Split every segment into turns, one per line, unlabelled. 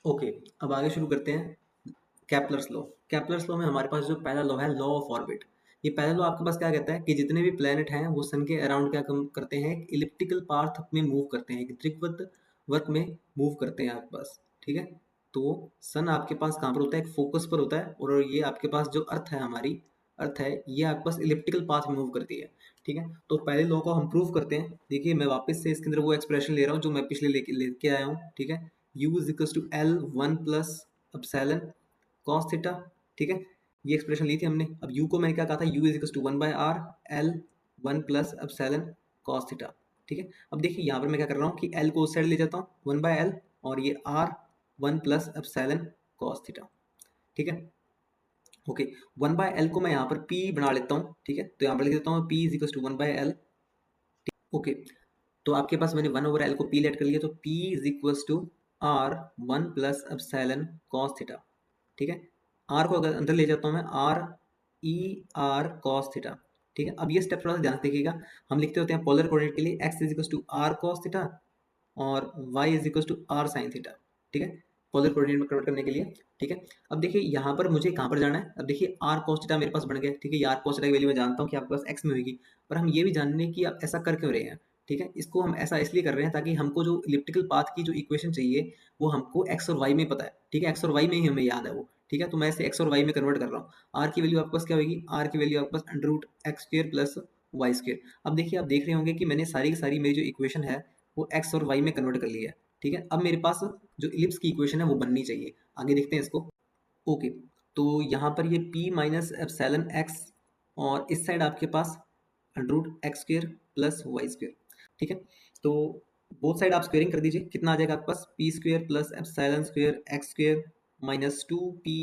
Okay, अब आगे शुरू करते हैं केपलर्स लॉ। केपलर्स लॉ में हमारे पास जो पहला लॉ है, लॉ ऑफ ऑर्बिट। ये पहला लॉ आपके पास क्या कहता है कि जितने भी प्लैनेट हैं वो सन के अराउंड क्या कम करते हैं, एक इलिप्टिकल पाथ में मूव करते हैं, एक दीर्घवृत्त वर्क में मूव करते हैं आपके पास। ठीक है, तो सन आपके पास कहाँ पर होता है, एक फोकस पर होता है, और ये आपके पास जो अर्थ है, हमारी अर्थ है, ये आपके पास इलिप्टिकल पाथ में मूव करती है। ठीक है, तो पहले लॉ को हम प्रूव करते हैं। देखिए, मैं वापस से इसके अंदर वो एक्सप्रेशन ले रहा हूँ जो मैं पिछले लेके आया हूँ। ठीक है, u is equal to L one plus epsilon cos theta. ठीक है, ये एक्सप्रेशन ली थी हमने। अब u को मैंने क्या कहा था, u is equal to one by R L one plus epsilon cos theta. ठीक है, अब देखिए यहाँ पर मैं क्या कर रहा हूँ कि l को उस साइड ले जाता हूँ, वन बाय एल, और ये r one plus epsilon cos theta. ठीक है, ओके, वन बाय एल को मैं यहाँ पर p बना लेता हूँ। ठीक है, तो यहाँ पर लिख देता हूँ p is equal to one by L. Okay, तो आपके पास मैंने वन ओवर एल को पी लेट कर लिया, तो p is equal to R one plus epsilon cos theta. ठीक है, आर को अगर अंदर ले जाता हूँ मैं, R E R cos theta. ठीक है, अब ये स्टेप थोड़ा सा ध्यान से देखिएगा। हम लिखते होते हैं पोलर कोऑर्डिनेट के लिए x is equal to R cos theta और y is equal to R sine theta. ठीक है, पोलर कोऑर्डिनेट में कन्वर्ट करने के लिए। ठीक है, अब देखिए यहाँ पर मुझे कहाँ पर जाना है। अब देखिए आर कॉस थीटा मेरे पास बन गया। ठीक है, ये आर कॉस थीटा की वैल्यू मैं जानता हूँ कि आपके पास x में होगी, पर हम ये भी जानने की आप ऐसा कर क्यों रहे हैं। ठीक है, इसको हम ऐसा इसलिए कर रहे हैं ताकि हमको जो इलिप्टिकल पाथ की जो इक्वेशन चाहिए वो हमको x और y में पता है। ठीक है, x और y में ही हमें याद है वो। ठीक है, तो मैं इसे x और y में कन्वर्ट कर रहा हूँ। r की वैल्यू आपके पास क्या होगी, r की वैल्यू आपके पास under root x square plus y square. अब देखिए, आप देख रहे होंगे कि मैंने सारी की सारी मेरी जो इक्वेशन है वो x और y में कन्वर्ट कर ली है। ठीक है, अब मेरे पास जो इलिप्स की इक्वेशन है वो बननी चाहिए। आगे देखते हैं इसको। ओके, तो यहाँ पर ये p माइनस एप्सिलॉन x, और इस साइड आपके पास under root x square plus y square. ठीक है, तो बोथ साइड आप स्क्वेयरिंग कर दीजिए। कितना आ जाएगा आपके पास, p square plus epsilon square x square minus two P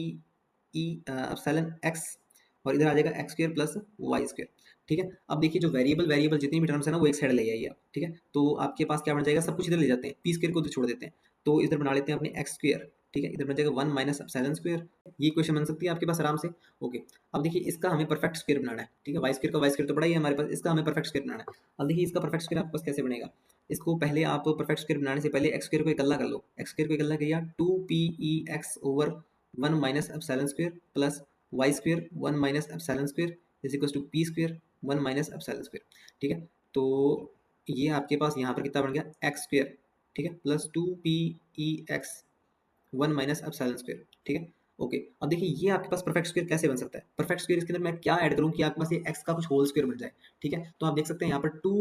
e epsilon x, और इधर आ जाएगा x square plus y square. ठीक है, अब देखिए जो वेरिएबल वेरिएबल जितनी भी टर्म्स है ना वो एक साइड ले आइए आप। ठीक है, तो आपके पास क्या बन जाएगा, सब कुछ इधर ले जाते हैं, पी स्क्वेयर को तो छोड़ देते हैं, तो इधर बना लेते हैं अपने एक्स स्क्वेयर। ठीक है, इधर बन जाएगा वन माइनस एप्सिलॉन स्क्वेयर। ये क्वेश्चन बन सकती है आपके पास आराम से। ओके, अब देखिए इसका हमें परफेक्ट स्क्वायर बनाना है। ठीक है, वाई स्क्वायर का वाई स्क्वायर तो पड़ा ही है हमारे पास, इसका हमें परफेक्ट स्क्वायर बनाना है। अब देखिए इसका परफेक्ट स्क्वायर आपके पास कैसे बनेगा। इसको पहले आप परफेक्ट स्क्वायर बनाने से पहले एक्स स्क्वायर को इकल्ला कर लो। एक्स स्क्वायर को इकल्ला किया, two P E X over one minus epsilon square plus Y square one minus epsilon square is equal to P square one minus epsilon square. ठीक है, तो ये आपके पास यहाँ पर कितना बन गया, एक्स स्क्वायर। ठीक है, plus two P E x one minus epsilon square. ठीक है, ओके, अब देखिए ये आपके पास परफेक्ट स्क्वायर कैसे बन सकता है। परफेक्ट स्क्वायर इसके अंदर मैं क्या ऐड करूँ कि आपके पास ये एक्स का कुछ होल स्क्वायर बन जाए। ठीक है, तो आप देख सकते हैं यहाँ पर टू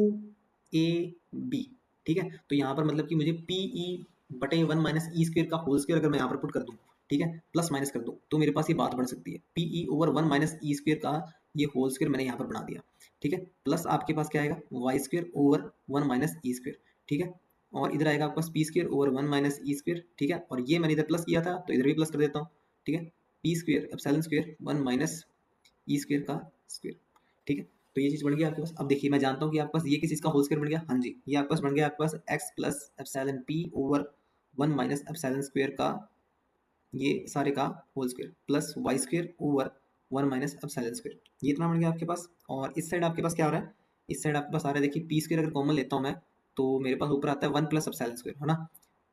ए बी। ठीक है, तो यहाँ पर मतलब कि मुझे पी ई बटे वन माइनस ई स्क्वायर का होल स्क्वायर अगर मैं यहाँ पर पुट कर दूँ, ठीक है, प्लस माइनस कर दूँ, तो मेरे पास ये बात बन सकती है, p e over one minus ई स्क्वायर का ये होल स्क्वायर मैंने यहाँ पर बना दिया। ठीक है, प्लस आपके पास क्या आएगा, y square over one minus ई स्क्वायर। ठीक है, और इधर आएगा आपके पास p square over one minus ई स्क्वायर। ठीक है, और ये मैंने इधर प्लस किया था तो इधर भी प्लस कर देता हूँ। ठीक है, p square epsilon square one minus ई स्क्वायर का स्क्वायर। ठीक है, तो ये चीज़ बन गया आपके पास। अब देखिए मैं जानता हूँ कि आपके पास ये किस चीज़ का होल स्क्वायर बन गया। हाँ जी, ये आपके पास बन गया आपके पास x plus epsilon p over one minus epsilon square का ये सारे का whole square plus Y square over one minus epsilon square. ये इतना बन गया आपके पास। और इस साइड आपके पास क्या हो रहा है, इस साइड आपके पास आ रहा है, देखिए पी स्क्वायर अगर कॉमन लेता हूँ मैं तो मेरे पास ऊपर आता है वन प्लस एप्सिलॉन स्क्वायर, है ना।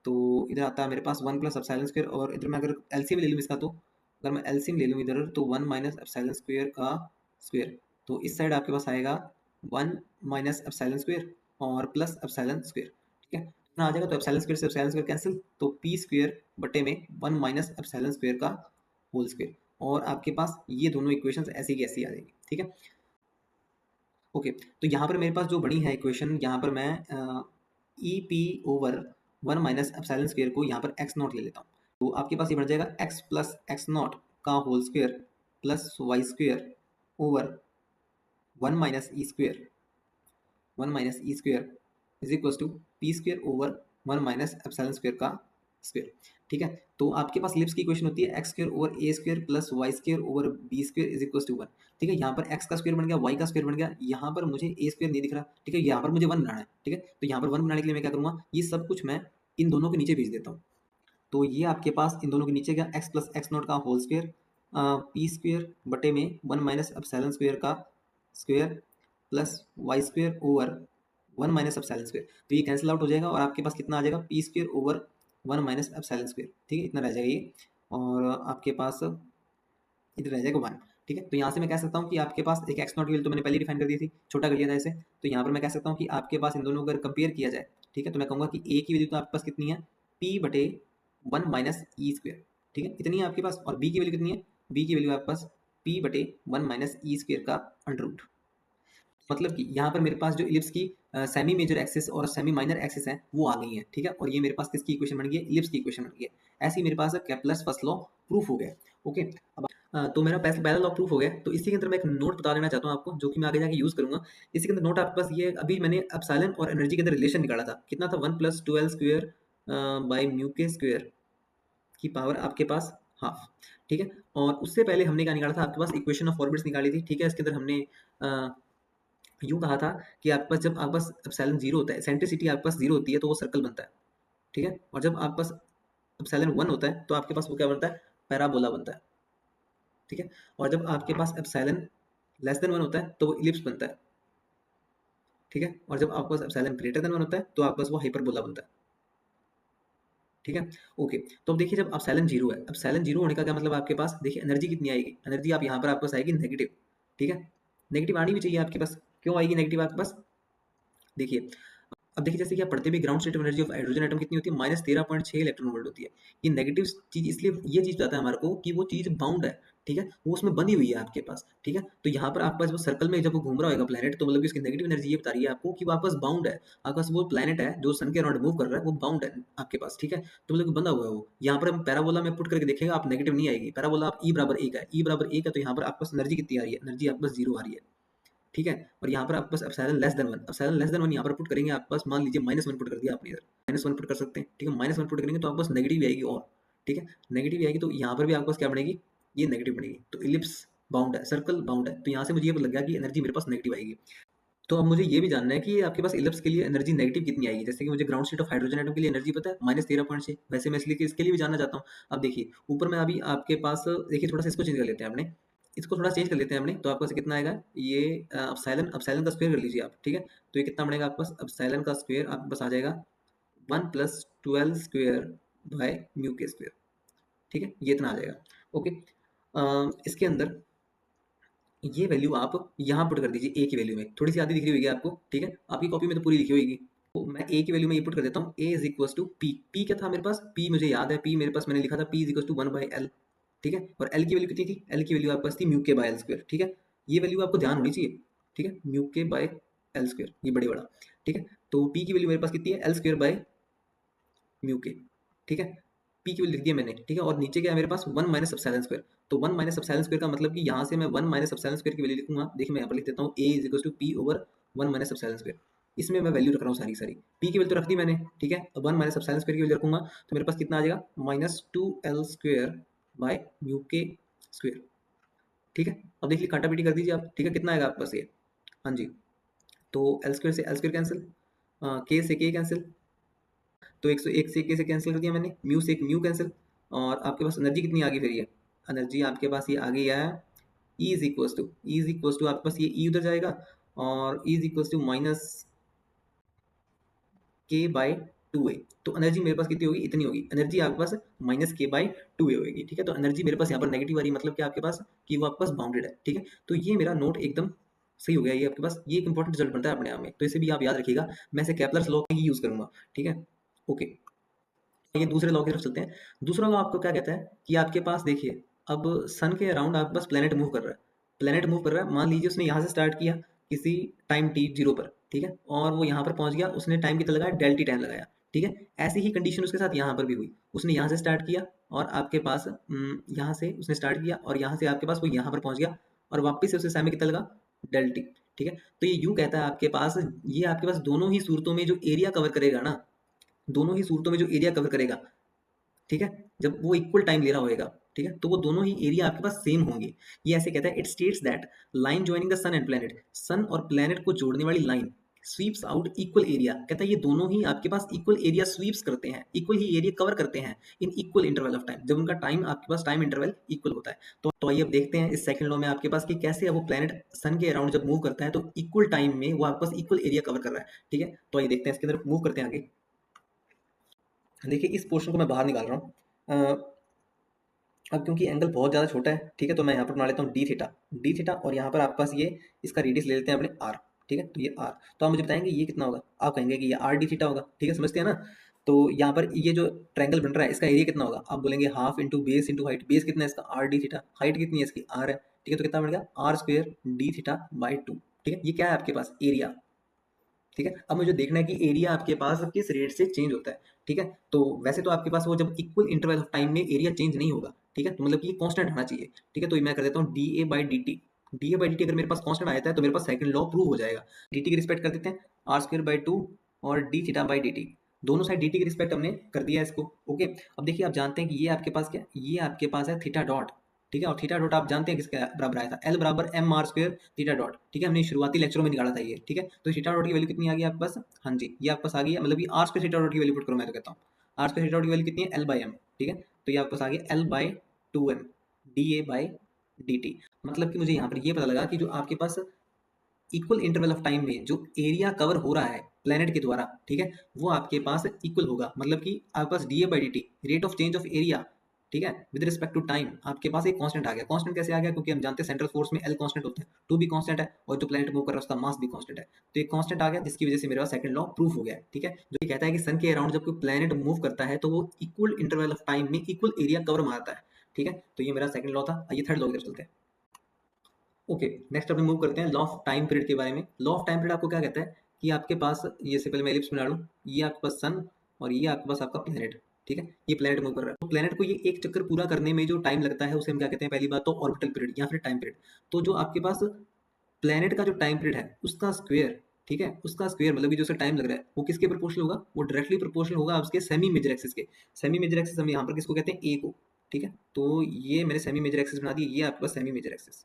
तो इधर आता है मेरे पास वन प्लस एप्सिलॉन स्क्वायर, और इधर मैं अगर एलसीएम ले लूँ इसका, तो अगर मैं एलसीएम ले लूँ इधर तो वन माइनस एप्सिलॉन स्क्वायर का स्क्वायर, तो इस साइड आपके पास आएगा वन माइनस एप्सिलॉन स्क्वायर और प्लस एप्सिलॉन स्क्वायर। ठीक है, इतना आ जाएगा, तो एप्सिलॉन स्क्वायर से एप्सिलॉन स्क्वायर कैंसिल, तो पी स्क्वायर बटे में वन माइनस एप्सिलॉन स्क्वायर का होल स्क्वायर, और आपके पास ये दोनों इक्वेशंस ऐसी की ऐसी आ जाएगी। ठीक है, ओके, तो यहाँ पर मेरे पास जो बनी है इक्वेशन, यहाँ पर मैं E P over one minus epsilon square को यहाँ पर एक्स नॉट ले लेता हूँ, तो आपके पास ये बन जाएगा एक्स प्लस एक्स नॉट का whole square plus Y square over one minus E square one minus E square is equal to P square over one minus epsilon square का स्क्वायर। ठीक है, तो आपके पास लिप्स की इक्वेशन होती है X square over A square plus Y square over B square is equal to one. ठीक है, यहाँ पर एक्स का स्क्वायर बन गया, वाई का स्क्वायर बन गया, यहाँ पर मुझे ए स्क्वायर नहीं दिख रहा। ठीक है, यहाँ पर मुझे वन बनाना है। ठीक है, तो यहाँ पर वन बनाने के लिए मैं क्या करूँगा, ये सब कुछ मैं इन दोनों के नीचे भेज देता हूँ। तो ये आपके पास इन दोनों के नीचे क्या, एक्स प्लस एक्स नॉट का होल स्क्वायर पी स्क्वायर बटे में वन माइनस एप्सिलॉन स्क्वायर का square plus Y square over one minus epsilon square, तो ये कैंसिल आउट हो जाएगा और आपके पास कितना आ जाएगा, P square over 1 minus epsilon square, ठीक है, इतना रह जाएगा ये, और आपके पास इधर रह जाएगा 1, ठीक है। तो यहाँ से मैं कह सकता हूँ कि आपके पास एक एक्स नॉट की वैल्यू तो मैंने पहले ही डिफाइन कर दी थी, छोटा कर लिया था इसे, तो यहाँ पर मैं कह सकता हूँ कि आपके पास इन दोनों को अगर कंपेयर किया जाए, ठीक है, तो मैं कहूँगा कि ए की वैल्यू तो आपके पास कितनी है, पी बटे 1 माइनस ई स्क्वायर, ठीक है, इतनी है आपके पास, और बी की वैल्यू कितनी है, बी की वैल्यू आपके पास पी बटे 1 माइनस ई स्क्वायर का अंडर रूट। मतलब कि यहाँ पर मेरे पास जो इलिप्स की सेमी मेजर एक्सिस और सेमी माइनर एक्सिस हैं वो आ गई हैं, ठीक है, और ये मेरे पास किसकी इक्वेशन बन गई है, इलिप्स की इक्वेशन बन गई है। ऐसे ही मेरे पास केप्लर्स फर्स्ट लॉ प्रूफ हो गया। ओके, अब तो मेरा पहला लॉ प्रूफ हो गया। तो इसी के अंदर मैं एक नोट बता देना चाहता हूँ आपको, जो कि मैं आगे जाके यूज करूंगा। इसी के अंदर नोट आपके पास ये, अभी मैंने एप्सिलॉन और एनर्जी के अंदर रिलेशन निकाला था, कितना था, 1 plus 2l square by mu के स्क्वायर की पावर आपके पास हाफ, ठीक है। और उससे पहले हमने क्या निकाला था, आपके पास इक्वेशन ऑफ ऑर्बिट्स निकाली थी, ठीक है। इसके अंदर हमने यूँ कहा था कि आपके पास जब आपके पास एप्सिलॉन 0 होता है, एसेंट्रिसिटी आपके पास 0 होती है, तो वो सर्कल बनता है, ठीक है। और जब आपके पास एप्सिलॉन 1 होता है, तो आपके पास वो क्या बनता है, पैराबोला बनता है, ठीक है। और जब आपके पास एप्सिलॉन लेस देन 1 होता है, तो वो इलिप्स बनता है, ठीक है। और जब आपके पास एप्सिलॉन ग्रेटर देन 1 होता है, तो आपके पास वो हाइपरबोला बनता है, ठीक है। ओके, तो अब देखिए, जब एप्सिलॉन 0 है, एप्सिलॉन 0 होने का क्या मतलब, आपके पास देखिए एनर्जी कितनी आएगी, एनर्जी आप यहाँ पर आपके पास आएगी नेगेटिव, ठीक है। नेगेटिव आनी भी चाहिए आपके पास, क्यों आएगी नेगेटिव आपके पास, देखिए। अब देखिए, जैसे कि आप पढ़ते भी, ground state of energy of hydrogen atom कितनी होती है, -13.6 इलेक्ट्रॉन वोल्ट होती है। ये नेगेटिव चीज इसलिए ये चीज बताता है हमारे को कि वो चीज बाउंड है, ठीक है, वो उसमें बंधी हुई है आपके पास, ठीक है। तो यहाँ पर आपके पास वो सर्कल में जब वो घूम रहा होगा प्लेनेट, तो मतलब कि उसकी नेगेटिव एनर्जी ये बता रही है आपको कि वो आपके पास बाउंड है, आपके पास वो प्लेनेट है जो सन के अराउंड मूव कर रहा है, वो बाउंड है आपके पास, ठीक है। तो मतलब कि बंधा हुआ है वो। यहाँ पर हम पैराबोला में पुट करके देखेगा, आप नेगेटिव नहीं आएगी, पैराबोला आप ई बराबर 1 है, ई बराबर 1 है, तो यहाँ पर आपके पास एनर्जी कितनी आ रही है, एनर्जी आपके पास 0 आ रही है, ठीक है। और यहाँ पर आपके पास epsilon less than 1, epsilon less than 1 यहाँ पर पुट करेंगे, आपके पास मान लीजिए -1 पुट कर दिया आपने, इधर -1 पुट कर सकते हैं, ठीक है। -1 पुट करेंगे तो आपके पास नेगेटिव भी आएगी, और ठीक है, नेगेटिव भी आएगी, तो यहाँ पर भी आपके पास क्या बनेगी, ये नेगेटिव बनेगी। तो इलिप्स बाउंड है, सर्कल बाउंड है, तो यहाँ से मुझे ये लग गया कि एनर्जी मेरे पास नेगेटिव आएगी। तो अब मुझे ये भी जानना है कि आपके पास इलिप्स के लिए एनर्जी नेगेटिव कितनी आएगी। जैसे कि मुझे ground state of hydrogen atom के लिए एनर्जी पता है, -13.6, वैसे मैं इसलिए इसके लिए भी जानना चाहता हूँ। अब देखिए, ऊपर में अभी आपके पास देखिए, थोड़ा सा इसको चेंज कर लेते हैं अपने, इसको थोड़ा चेंज कर लेते हैं अपने, तो आपके पास कितना आएगा, ये एप्सिलॉन एप्सिलॉन का स्क्वायर कर लीजिए आप, ठीक है। तो ये कितना बनेगा आपके पास, एप्सिलॉन का स्क्वायर आपके पास आ जाएगा 1 प्लस 12 स्क्वायर बाय म्यू के स्क्वायर, ठीक है, ये इतना आ जाएगा। ओके, इसके अंदर ये वैल्यू आप यहाँ पुट कर दीजिए, ए की वैल्यू में थोड़ी सी आधी दिख रही होगी आपको, ठीक है, आपकी कॉपी में तो पूरी लिखी होगी। तो मैं ए की वैल्यू में ये पुट कर देता हूँ, a is equal to p, p क्या था मेरे पास, पी मुझे याद है, पी मेरे पास मैंने लिखा था, P is equal to 1 by L, ठीक है। और एल की वैल्यू कितनी थी, एल की वैल्यू आपके पास थी म्यू के बाय एल स्क्वायर, ठीक है। ये वैल्यू आपको ध्यान होनी चाहिए, ठीक है, म्यू के बाय एल स्क्वायर, ये बड़े बड़ा, ठीक है। तो पी की वैल्यू मेरे पास कितनी है, एल स्क्वायर बाय म्यू के, ठीक है। पी की वैल्यू लिख दिया मैंने, ठीक है। और नीचे क्या है मेरे पास, 1 माइनस एप्सिलॉन स्क्वायर, तो 1 माइनस एप्सिलॉन स्क्वायर का मतलब कि यहाँ से मैं 1 माइनस एप्सिलॉन स्क्वायर की वैल्यू लिखूंगा। देखिए मैं यहाँ पर लिख देता हूँ, a is equal to p over 1 minus epsilon square, इसमें मैं वैल्यू रख रहा हूँ सारी सारी, पी की वैल्यू तो रख दी मैंने, ठीक है। अब 1 माइनस एप्सिलॉन स्क्वायर की वैल्यू रखूंगा, तो मेरे पास कितना आ जाएगा, -2l स्क्वायर बाय म्यू के स्क्वायर, ठीक है। अब देखिए काटा पीटी कर दीजिए आप, ठीक है, कितना आएगा आपके पास ये, हाँ जी। तो एल स्क्वायर से एल स्क्वायर कैंसिल, के से के कैंसिल, तो 101 से के से कैंसिल कर दिया मैंने, म्यू से एक म्यू कैंसिल, और आपके पास एनर्जी कितनी आ गई, फिर ये एनर्जी आपके पास ये आ गई है, E is equal to, E is equal to आपके पास ये ई उधर जाएगा, और E is equal to minus K by 2a, तो एनर्जी मेरे पास कितनी होगी, इतनी होगी एनर्जी आपके पास, -k/2a होगी, ठीक है। तो एनर्जी मेरे पास यहाँ पर नेगेटिव आ रही है, मतलब कि आपके पास कि वो आपके पास बाउंडेड है, ठीक है। तो ये मेरा नोट एकदम सही हो गया, ये आपके पास ये एक इंपॉर्टेंट रिजल्ट बनता है अपने आप में, तो इसे भी आप याद रखिएगा। मैं इसे केपलर्स लॉ ही यूज करूंगा, ठीक है। ओके, ये दूसरे लॉ की तरफ चलते हैं। दूसरा लॉ आपको क्या कहता है कि आपके पास देखिए, अब सन के अराउंड आपके पास प्लेनेट मूव कर रहा है, प्लेनेट मूव कर रहा है, मान लीजिए उसने यहाँ से स्टार्ट किया किसी टाइम टी 0 पर, ठीक है, और वो यहाँ पर पहुंच गया, उसने टाइम कितना लगाया, डेल टी टाइम लगाया, ठीक है। ऐसी ही कंडीशन उसके साथ यहाँ पर भी हुई, उसने यहाँ से स्टार्ट किया, और आपके पास यहाँ से उसने स्टार्ट किया, और यहाँ से आपके पास वो यहाँ पर पहुंच गया, और वापस से उसे टाइम कितना लगा, डेल टी, ठीक है। तो ये यूं कहता है आपके पास, ये आपके पास दोनों ही सूरतों में जो एरिया कवर करेगा ना, दोनों ही सूरतों में जो एरिया कवर करेगा, ठीक है, जब वो इक्वल टाइम ले रहा होएगा, ठीक है, तो वो दोनों ही एरिया आपके पास सेम होंगे। ये ऐसे कहता है, it states that line joining the sun and planet, sun और प्लेनेट को जोड़ने वाली line sweeps out equal area, कहता है ये दोनों ही आपके पास इक्वल एरिया स्वीप्स करते हैं, इक्वल ही एरिया कवर करते हैं in equal interval of time, जब उनका टाइम आपके पास टाइम इंटरवल इक्वल होता है। तो आइए अब देखते हैं इस सेकंड लॉ में आपके पास कि कैसे वो प्लेनेट सन के अराउंड जब मूव करता है तो इक्वल टाइम में वो आपके पास इक्वल एरिया कवर कर रहा है, ठीक है। तो आइए देखते हैं इसके अंदर मूव करते हैं आगे। देखिए इस पोर्शन को मैं बाहर निकाल रहा हूँ। अब क्योंकि एंगल बहुत ज़्यादा छोटा है, ठीक है, तो मैं यहाँ पर बना लेता हूँ डी थीटा, और यहाँ पर आपके पास ये इसका रेडियस ले लेते हैं अपने आर, ठीक है, तो ये आर। तो आप मुझे बताएंगे ये कितना होगा, आप कहेंगे कि ये आर डी थीटा होगा, ठीक है, समझते हैं ना। तो यहाँ पर ये जो ट्रायंगल बन रहा है इसका एरिया कितना होगा, आप बोलेंगे half into base into height. Base कितना है इसका, आर डी थीटा, हाइट कितनी है इसकी, आर है, ठीक है, तो कितना बन गया, R square D theta by 2, ठीक है। ये क्या है आपके पास, एरिया, ठीक है। अब मुझे देखना है कि एरिया आपके पास किस रेट से चेंज होता है, ठीक है। तो वैसे तो आपके पास वो जब इक्वल इंटरवल ऑफ टाइम में एरिया चेंज नहीं होगा, ठीक है, तो मतलब कि ये कांस्टेंट होना चाहिए, ठीक है। तो मैं कर देता हूँ D a by d T. D a by d T अगर मेरे पास कांस्टेंट आया है तो मेरे पास सेकंड लॉ प्रूव हो जाएगा। डी टी की रिस्पेक्ट कर देते हैं आर स्क्वायर बाई 2 और D theta by d T, दोनों साइड डी टी की रिस्पेक्ट हमने कर दिया है इसको, ओके। अब देखिए आप जानते हैं कि ये आपके पास क्या, ये आपके पास है थीटा डॉट, ठीक है, और थीटा डॉट आप जानते हैं किसके बराबर आया था, एल बराबर M R square theta dot, ठीक है, हमने शुरुआती लेक्चरों में निकाला था ये, ठीक है। तो थीटा डॉट की वैल्यू कितनी आ गई आपके पास, हाँ जी, ये आपके पास आ गई है, मतलब ये आर स्क्वायर थीटा डॉट की वैल्यू पुट करो, मैं तो कहता हूँ आर स्क्वायर थीटा डॉट की वैल्यू कितनी है, एल बाई एम, ठीक है। तो ये आपके पास आ गया L by 2m D a by d T. मतलब कि मुझे यहाँ पर ये पता लगा कि जो आपके पास इक्वल इंटरवल ऑफ टाइम में जो एरिया कवर हो रहा है प्लेनेट के द्वारा, ठीक है, वो आपके पास इक्वल होगा। मतलब कि आपके पास d a by d t, rate of change of area, ठीक है, विद रिस्पेक्ट टू टाइम, आपके पास एक कांस्टेंट आ गया। कांस्टेंट कैसे आ गया, क्योंकि हम जानते हैं सेंट्रल फोर्स में एल कांस्टेंट होता है, टू भी कांस्टेंट है, और जो प्लेनेट मूव कर रहा है उसका मास भी कांस्टेंट है। तो एक कांस्टेंट आ गया जिसकी वजह से मेरे पास सेकंड लॉ प्रूफ हो गया है, ठीक है, जो ये कहता है कि सन के अराउंड जब कोई प्लेनेट मूव करता है तो वो इक्वल इंटरवल ऑफ टाइम में इक्वल एरिया कवर मारता है, ठीक है। तो ये मेरा सेकंड लॉ था। आइए थर्ड लॉ की तरफ चलते हैं। ओके, नेक्स्ट अपने मूव करते हैं लॉ ऑफ टाइम पीरियड के बारे में। लॉ ऑफ टाइम पीरियड आपको क्या कहता है कि आपके पास, ये से पहले मैं एलिप्स बना लूं, ये आपके पास सन और ये आपके पास आपका प्लेनेट, ठीक है, ये प्लेनेट मूव कर रहा है। तो प्लेनेट को ये एक चक्कर पूरा करने में जो टाइम लगता है उसे हम क्या कहते हैं, पहली बात तो ऑर्बिटल पीरियड या फिर टाइम पीरियड। तो जो आपके पास प्लेनेट का जो टाइम पीरियड है उसका स्क्वायर, ठीक है, उसका स्क्वायर मतलब कि जो उसे टाइम लग रहा है वो किसके प्रोपोर्शनल होगा, वो डायरेक्टली प्रोपोर्शनल होगा उसके सेमी मेजर एक्सिस के। सेमी मेजर एक्सिस हम यहाँ पर किसको कहते हैं, ए को, ठीक है। तो ये मैंने सेमी मेजर एक्सिस बना दी, ये आपके पास सेमी मेजर एक्सिस,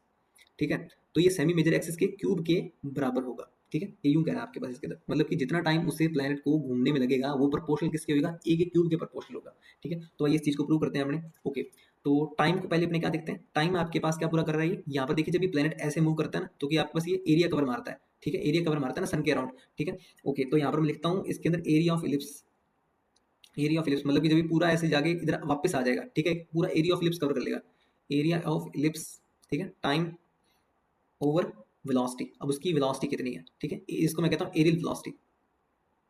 ठीक है। तो ये सेमी मेजर एक्सिस के क्यूब के बराबर होगा, ठीक है, ये यूं कह रहा है आपके पास इसके अंदर, मतलब कि जितना टाइम उसे प्लैनेट को घूमने में लगेगा वो प्रोपोर्शनल किसके होगा, ए के क्यूब के प्रोपोर्शनल होगा, ठीक है। तो आइए इस चीज को प्रूव करते हैं हमने, ओके। तो टाइम को पहले अपने क्या देखते हैं, टाइम आपके पास क्या पूरा कर रहा है, यहाँ पर देखिए जब ये प्लैनेट ऐसे मूव करता है ना तो कि आपके पास ये एरिया कवर मारता है, ठीक है, एरिया कवर मारता है ना सन के अराउंड, ठीक है, ओके। तो यहाँ पर मैं लिखता हूँ इसके अंदर area of ellipse, area of ellipse मतलब कि जब ये पूरा ऐसे जाके इधर वापस आ जाएगा, ठीक है, पूरा एरिया ऑफ इलिप्स कवर कर लेगा, एरिया ऑफ इलिप्स, ठीक है, टाइम ओवर वेलोसिटी। अब उसकी वेलोसिटी कितनी है, ठीक है, इसको मैं कहता हूँ एरियल वेलोसिटी।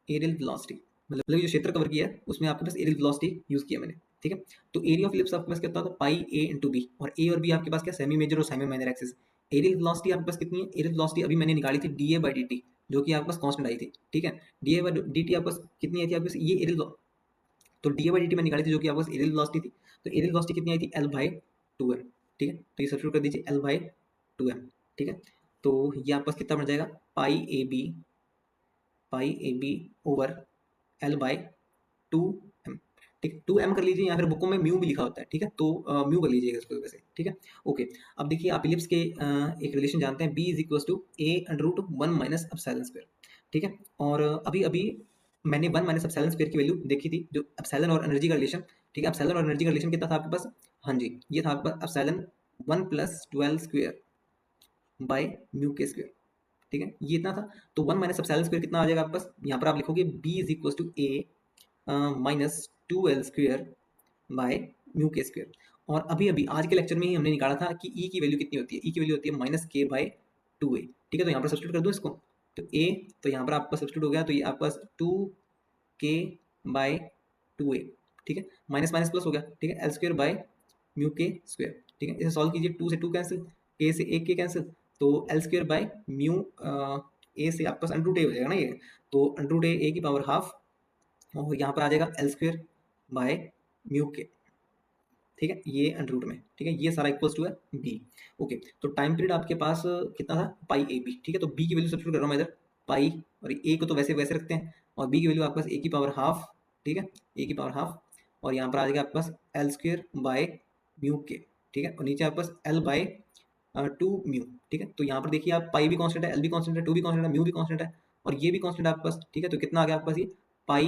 एरियल वेलोसिटी मतलब ये जो क्षेत्र कवर किया है उसमें आपके पास एरियल वेलोसिटी यूज किया मैंने, ठीक है। तो एरिया ऑफ इलिप्स आपके पास कितना था, पाई ए इंटू बी, और ए और बी आपके पास क्या, सेमी मेजर और semi minor axis. Areal velocity आपके पास कितनी है, एरियल वेलोसिटी अभी मैंने निकाली थी D a by d T, जो कि आपके पास कांस्टेंट आई थी, ठीक है। D a by d T आपके पास कितनी आई थी, आपके पास ये एरियल, तो D a by d T मैंने निकाली थी जो कि आपके पास एरियल वेलोसिटी थी। तो एरियल वेलोसिटी कितनी आई थी, एल बाई 2m, ठीक है। तो ये सब्स्टिट्यूट कर दीजिए एल बाई 2m, ठीक है। तो ये आपके पास कितना बन जाएगा, pi a b over l by 2m, ठीक है, 2m कर लीजिए, या फिर बुकों में म्यू भी लिखा होता है, ठीक है, तो म्यू कर लीजिएगा इसको वैसे, ठीक है, ओके। अब देखिए आप इलिप्स के एक रिलेशन जानते हैं, b is equal to A under root 1 minus epsilon square, ठीक है। और अभी अभी मैंने 1 माइनस एप्सिलॉन स्क्वायर की वैल्यू देखी थी, जो एप्सिलॉन और एनर्जी का रिलेशन, ठीक है, एप्सिलॉन और एनर्जी का रिलेशन कितना था आपके पास, हाँ जी, ये था आपके पास epsilon 1 plus 12 square by mu के स्क्वायर, ठीक है, ये इतना था। तो 1 माइनस एप्सिलॉन स्क्वायर कितना आ जाएगा आपके पास, यहाँ पर आप लिखोगे b is equal to A minus 2l square by mu के स्क्वायर। और अभी अभी आज के लेक्चर में ही हमने निकाला था कि e की वैल्यू कितनी होती है, e की वैल्यू होती है माइनस के बाय 2a, ठीक है। तो यहाँ पर सब्स्टिट्यूट कर दो इसको, तो a, तो यहाँ पर आपका सब्स्टिट्यूट हो गया, तो ये आपके पास 2k बाय 2a, ठीक है, माइनस माइनस प्लस हो गया, ठीक है, एल स्क्वायर बाय म्यू के स्क्वायर, ठीक है। इसे सॉल्व कीजिए, 2 से 2 कैंसिल, k से 1 के कैंसिल, तो L square by mu a से आपके पास अंडर रूट a हो जाएगा ना ये, तो अंडर रूट a की पावर हाफ, और यहाँ पर आ जाएगा एल स्क्वायर बाय म्यू के, ठीक है, ये अंडर रूट में, ठीक है, ये सारा इक्वल्स टू है बी, ओके। तो टाइम पीरियड आपके पास कितना था, पाई ए बी, ठीक है। तो बी की वैल्यू सब्स्टिट्यूट कर रहा हूँ मैं इधर, पाई, और ए को तो वैसे वैसे रखते हैं, और बी की वैल्यू आपके पास ए की पावर हाफ, ठीक है, ए की पावर हाफ, और यहाँ पर आ जाएगा आपके पास एल स्क्वायर बाय म्यू के, ठीक है, और नीचे आपके पास एल बाय 2 म्यू, ठीक है। तो यहाँ पर देखिए आप पाई भी कांस्टेंट है, एल भी कांस्टेंट है, 2 भी कांस्टेंट है, म्यू भी कांस्टेंट है, और ये भी कांस्टेंट है आपके पास, ठीक है। तो कितना आ गया आपके पास ये पाई,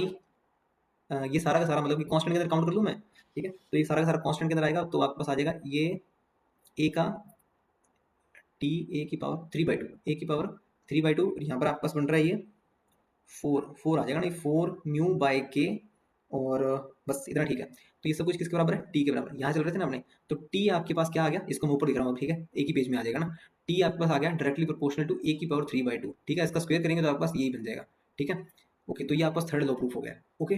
ये सारा का सारा मतलब कि कांस्टेंट के अंदर काउंट कर लूँ मैं, ठीक है। तो ये सारा का सारा कांस्टेंट के अंदर आएगा, तो आपके पास आ जाएगा ये ए का टी ए की पावर 3/2, ए की पावर 3/2, यहाँ पर आपके पास बन रहा है ये 4 आ जाएगा ना, 4 म्यू बाय के और बस इतना ठीक है। तो ये सब कुछ किसके बराबर है? टी के बराबर। यहाँ चल रहे थे ना अपने, तो टी आपके पास क्या आ गया, इसको मैं ऊपर लिख रहा हूँ, ठीक है, एक ही पेज में आ जाएगा ना। टी आपके पास आ गया डायरेक्टली प्रोपोर्शनल टू ए की पावर 3/2, ठीक है, इसका स्क्वायर करेंगे तो आपके पास यही बन जाएगा, ठीक है। ओके, तो ये आपके पास थर्ड लॉ प्रूफ हो गया, ओके।